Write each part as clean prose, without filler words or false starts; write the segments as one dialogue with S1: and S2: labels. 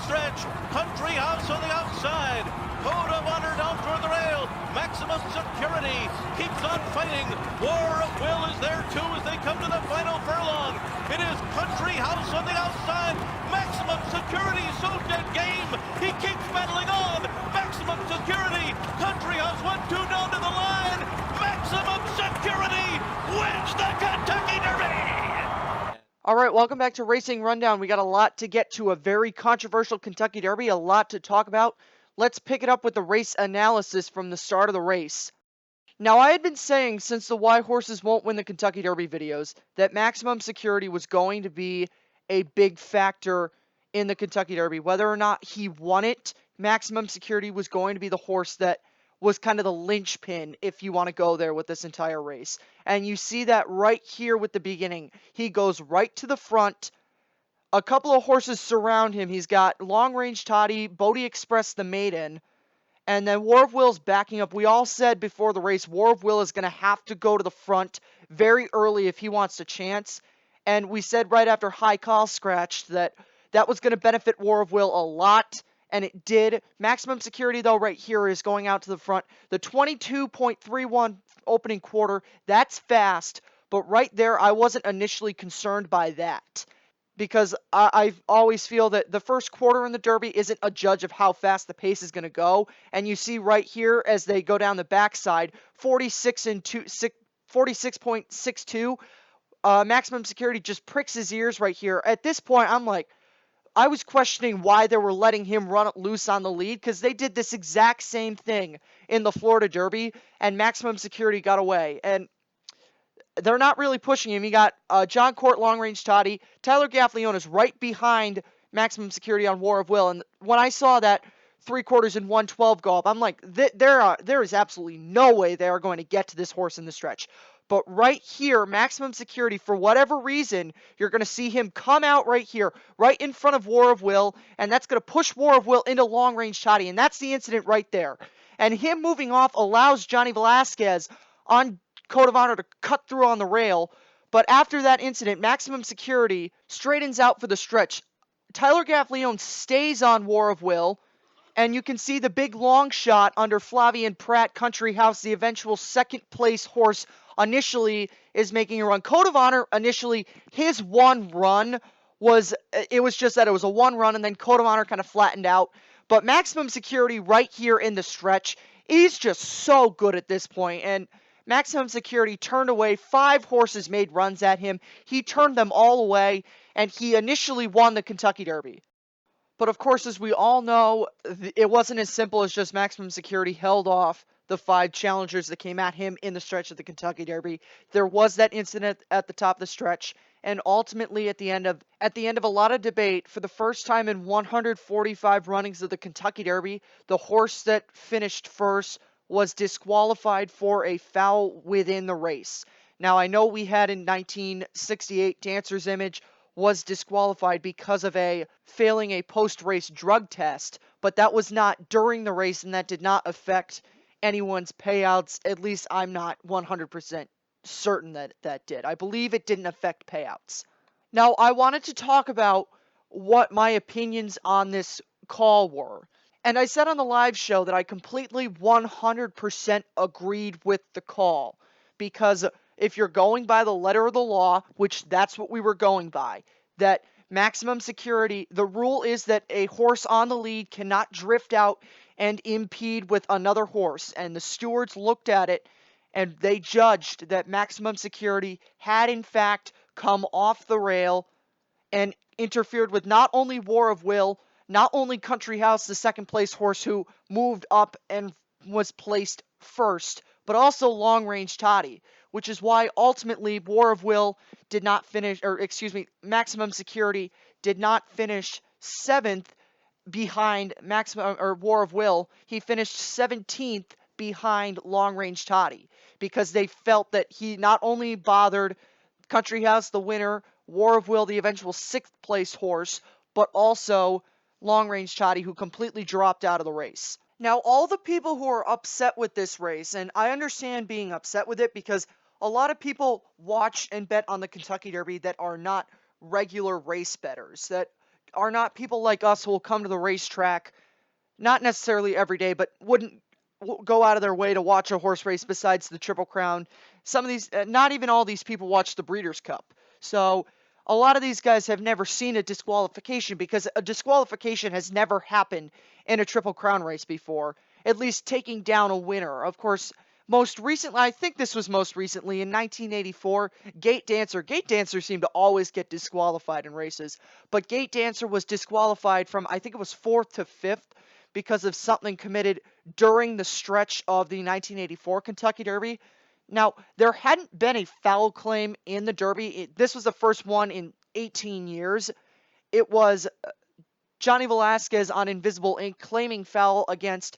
S1: stretch. Country House on the outside. Code of Honor down toward the rail. Maximum Security keeps on fighting. War of Will is there too as they come to the final furlong. It is Country House on the outside. Maximum Security so dead game. He keeps battling on. Maximum Security. Country House 1-2 down to the line. Maximum Security wins the Kentucky Derby.
S2: All right, welcome back to Racing Rundown. We got a lot to get to, a very controversial Kentucky Derby, a lot to talk about. Let's pick it up with the race analysis from the start of the race. Now, I had been saying since the Why Horses Won't Win the Kentucky Derby videos that Maximum Security was going to be a big factor in the Kentucky Derby. Whether or not he won it, Maximum Security was going to be the horse that was kind of the linchpin, if you want to go there with this entire race. And you see that right here with the beginning. He goes right to the front. A couple of horses surround him. He's got Long Range Toddy, Bodie Express the maiden, and then War of Will's backing up. We all said before the race, War of Will is going to have to go to the front very early if he wants a chance. And we said right after High Call scratched that that was going to benefit War of Will a lot. And it did. Maximum Security, though, right here is going out to the front. The 22.31 opening quarter, that's fast. But right there, I wasn't initially concerned by that. Because I always feel that the first quarter in the Derby isn't a judge of how fast the pace is going to go. And you see right here, as they go down the backside, 46.62. Maximum Security just pricks his ears right here. At this point, I was questioning why they were letting him run loose on the lead, because they did this exact same thing in the Florida Derby, and Maximum Security got away. And they're not really pushing him. You got John Court, Long Range Toddy. Tyler Gaffleone is right behind Maximum Security on War of Will. And when I saw that 3/4 and 112 go up, I'm like, there is absolutely no way they are going to get to this horse in the stretch. But right here, Maximum Security, for whatever reason, you're going to see him come out right here, right in front of War of Will, and that's going to push War of Will into Long Range Toddy, and that's the incident right there. And him moving off allows Johnny Velasquez on Code of Honor to cut through on the rail, but after that incident, Maximum Security straightens out for the stretch. Tyler Gaffleone stays on War of Will, and you can see the big long shot under Flavien Prat, Country House, the eventual second place horse initially is making a run. Code of Honor, initially, his one run was just that it was a one run, and then Code of Honor kind of flattened out. But Maximum Security right here in the stretch, he's just so good at this point, and Maximum Security turned away. 5 horses made runs at him. He turned them all away, and he initially won the Kentucky Derby. But of course, as we all know, it wasn't as simple as just Maximum Security held off the 5 challengers that came at him in the stretch of the Kentucky Derby. There was that incident at the top of the stretch, and ultimately at the end of a lot of debate, for the first time in 145 runnings of the Kentucky Derby, the horse that finished first was disqualified for a foul within the race. Now, I know we had in 1968 Dancer's Image was disqualified because of failing a post-race drug test, but that was not during the race, and that did not affect anyone's payouts. At least I'm not 100% certain that that did. I believe it didn't affect payouts. Now, I wanted to talk about what my opinions on this call were. And I said on the live show that I completely 100% agreed with the call, because if you're going by the letter of the law, which that's what we were going by, that Maximum Security, the rule is that a horse on the lead cannot drift out and impede with another horse. And the stewards looked at it and they judged that Maximum Security had in fact come off the rail and interfered with not only War of Will, not only Country House, the second place horse who moved up and was placed first, but also Long Range Toddy, which is why ultimately War of Will did not finish, Maximum Security did not finish 7th behind War of Will. He finished 17th behind Long Range Toddy, because they felt that he not only bothered Country House, the winner, War of Will, the eventual 6th place horse, but also Long Range Toddy, who completely dropped out of the race. Now, all the people who are upset with this race, and I understand being upset with it because a lot of people watch and bet on the Kentucky Derby that are not regular race bettors, that are not people like us who will come to the racetrack, not necessarily every day, but wouldn't go out of their way to watch a horse race besides the Triple Crown. Some of these, not even all these people watch the Breeders' Cup. So a lot of these guys have never seen a disqualification because a disqualification has never happened in a Triple Crown race before, at least taking down a winner. Of course, most recently, I think this was most recently in 1984, Gate Dancer. Gate Dancer seemed to always get disqualified in races, but Gate Dancer was disqualified from, I think it was 4th to 5th because of something committed during the stretch of the 1984 Kentucky Derby. Now, there hadn't been a foul claim in the Derby. This was the first one in 18 years. It was Johnny Velasquez on Invisible Ink claiming foul against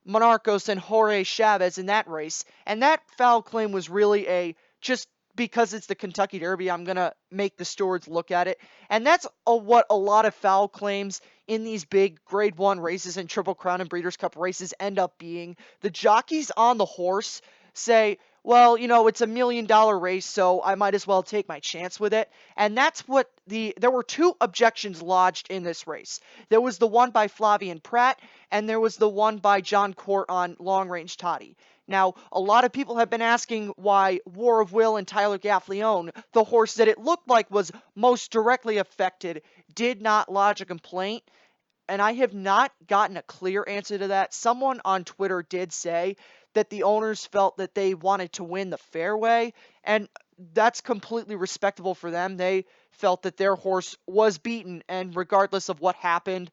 S2: Monarcos and Jorge Chavez in that race. And that foul claim was really just because it's the Kentucky Derby, I'm going to make the stewards look at it. And that's what a lot of foul claims in these big Grade 1 races and Triple Crown and Breeders' Cup races end up being. The jockeys on the horse say, well, it's $1 million race, so I might as well take my chance with it. And that's what there were 2 objections lodged in this race. There was the one by Flavien Prat, and there was the one by John Court on Long Range Toddy. Now, a lot of people have been asking why War of Will and Tyler Gaffleone, the horse that it looked like was most directly affected, did not lodge a complaint. And I have not gotten a clear answer to that. Someone on Twitter did say that the owners felt that they wanted to win the fairway, and that's completely respectable for them. They felt that their horse was beaten, and regardless of what happened,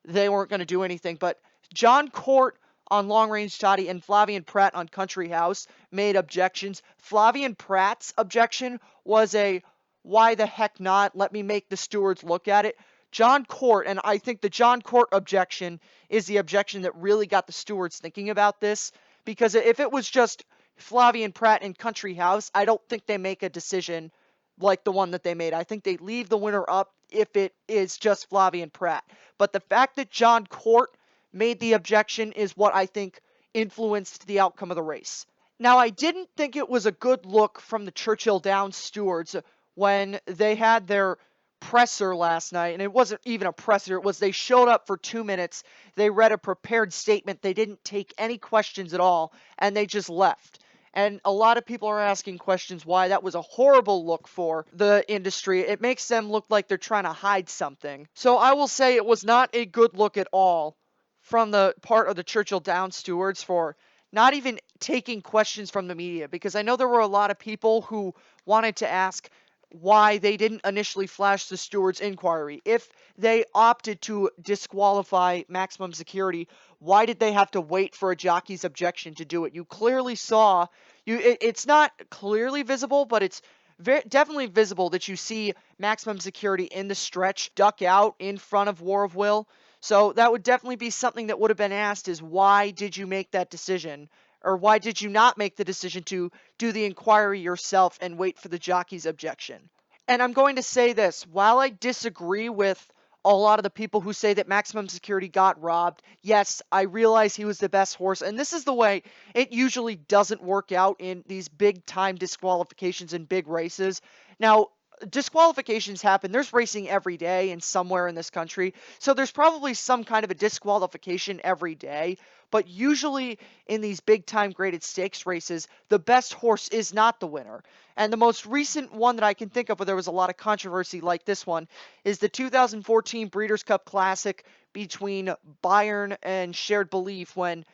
S2: they weren't going to do anything. But John Court on Long Range Toddy and Flavien Prat on Country House made objections. Flavien Prat's objection was a, why the heck not? Let me make the stewards look at it. John Court, and I think the John Court objection is the objection that really got the stewards thinking about this, because if it was just Flavien Prat and Country House, I don't think they make a decision like the one that they made. I think they leave the winner up if it is just Flavien Prat. But the fact that John Court made the objection is what I think influenced the outcome of the race. Now, I didn't think it was a good look from the Churchill Downs stewards when they had their presser last night, and it wasn't even a presser. It was they showed up for 2 minutes, they read a prepared statement, they didn't take any questions at all, and they just left. And a lot of people are asking questions why that was a horrible look for the industry. It makes them look like they're trying to hide something. So I will say it was not a good look at all from the part of the Churchill Downs stewards for not even taking questions from the media, because I know there were a lot of people who wanted to ask why they didn't initially flash the stewards' inquiry. If they opted to disqualify Maximum Security, why did they have to wait for a jockey's objection to do it? You clearly saw, it's not clearly visible, but it's definitely visible that you see Maximum Security in the stretch duck out in front of War of Will. So that would definitely be something that would have been asked, is why did you make that decision? Or why did you not make the decision to do the inquiry yourself and wait for the jockey's objection? And I'm going to say this, while I disagree with a lot of the people who say that Maximum Security got robbed, yes, I realize he was the best horse, and this is the way it usually doesn't work out in these big-time disqualifications in big races. Now, disqualifications happen. There's racing every day and somewhere in this country, so there's probably some kind of a disqualification every day. But usually in these big-time graded stakes races, the best horse is not the winner. And the most recent one that I can think of where there was a lot of controversy like this one is the 2014 Breeders' Cup Classic between Bayern and Shared Belief, when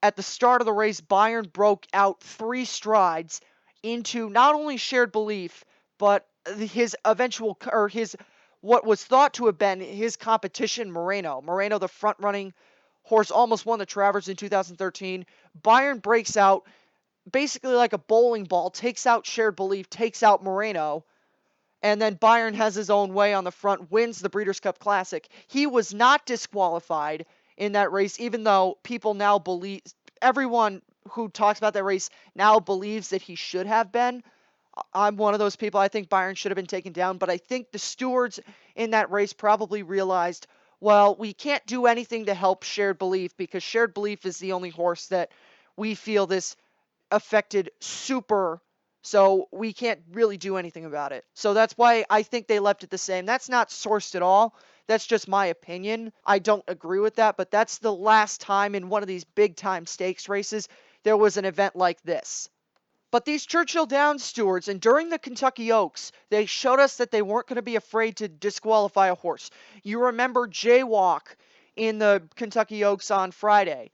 S2: at the start of the race, Bayern broke out 3 strides into not only Shared Belief, but his what was thought to have been his competition, Moreno. Moreno, the front-running horse, almost won the Travers in 2013. Bayern breaks out basically like a bowling ball, takes out Shared Belief, takes out Moreno, and then Bayern has his own way on the front, wins the Breeders' Cup Classic. He was not disqualified in that race, even though people now believe, everyone who talks about that race now believes that he should have been. I'm one of those people. I think Bayern should have been taken down, but I think the stewards in that race probably realized, well, we can't do anything to help Shared Belief because Shared Belief is the only horse that we feel this affected super, so we can't really do anything about it. So that's why I think they left it the same. That's not sourced at all. That's just my opinion. I don't agree with that, but that's the last time in one of these big-time stakes races there was an event like this. But these Churchill Downs stewards, and during the Kentucky Oaks, they showed us that they weren't going to be afraid to disqualify a horse. You remember Jaywalk in the Kentucky Oaks on Friday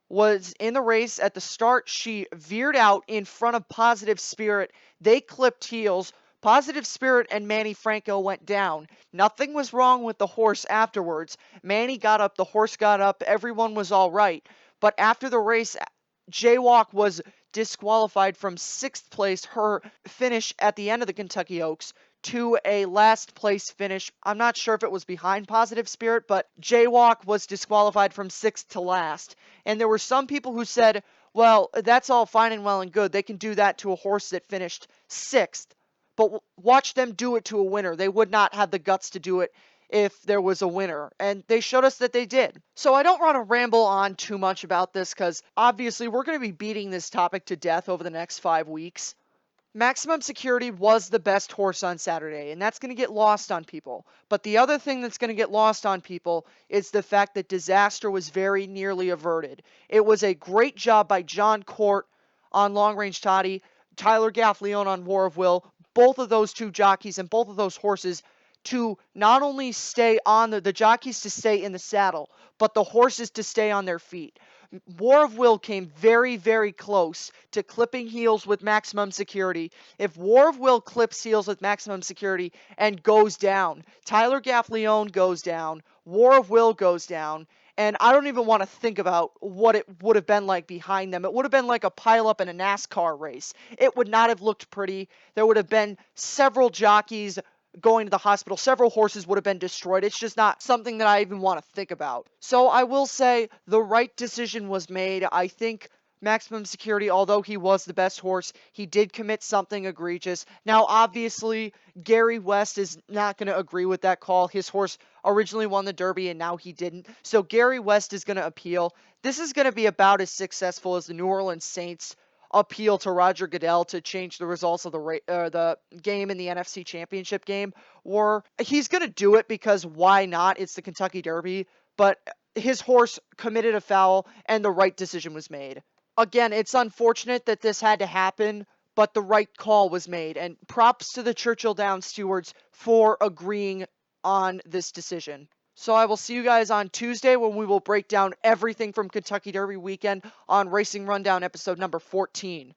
S2: was in the race at the start. She veered out in front of Positive Spirit. They clipped heels. Positive Spirit and Manny Franco went down. Nothing was wrong with the horse afterwards. Manny got up, the horse got up, everyone was all right. But after the race, Jaywalk was disqualified from 6th place, her finish at the end of the Kentucky Oaks, to a last place finish. I'm not sure if it was behind Positive Spirit, but Jaywalk was disqualified from 6th to last. And there were some people who said, well, that's all fine and well and good. They can do that to a horse that finished 6th. But watch them do it to a winner. They would not have the guts to do it if there was a winner, and they showed us that they did. So I don't want to ramble on too much about this because obviously we're going to be beating this topic to death over the next 5 weeks. Maximum Security was the best horse on Saturday, and that's going to get lost on people. But the other thing that's going to get lost on people is the fact that disaster was very nearly averted. It was a great job by John Court on Long Range Toddy, Tyler Gaffleone on War of Will, both of those two jockeys and both of those horses to not only stay on the jockeys to stay in the saddle, but the horses to stay on their feet. War of Will came very, very close to clipping heels with Maximum Security. If War of Will clips heels with Maximum Security and goes down, Tyler Gaffleone goes down, War of Will goes down, and I don't even want to think about what it would have been like behind them. It would have been like a pileup in a NASCAR race. It would not have looked pretty. There would have been several jockeys going to the hospital. Several horses would have been destroyed. It's just not something that I even want to think about. So I will say the right decision was made. I think Maximum Security, although he was the best horse, he did commit something egregious. Now, obviously, Gary West is not going to agree with that call. His horse originally won the Derby, and now he didn't. So Gary West is going to appeal. This is going to be about as successful as the New Orleans Saints appeal to Roger Goodell to change the results of the game in the NFC Championship game. Or he's going to do it because why not? It's the Kentucky Derby. But his horse committed a foul, and the right decision was made. Again, it's unfortunate that this had to happen, but the right call was made. And props to the Churchill Downs stewards for agreeing on this decision. So I will see you guys on Tuesday when we will break down everything from Kentucky Derby weekend on Racing Rundown episode number 14.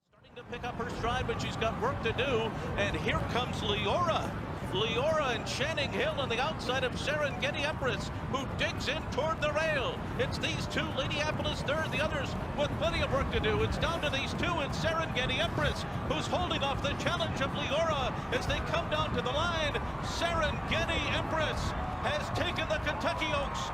S1: Starting to pick up her stride, but she's got work to do. And here comes Leora. Leora and Channing Hill on the outside of Serengeti Empress, who digs in toward the rail. It's these two, Ladyapolis third, the others with plenty of work to do. It's down to these two and Serengeti Empress, who's holding off the challenge of Leora as they come down to the line. Serengeti Empress has taken the Kentucky Oaks.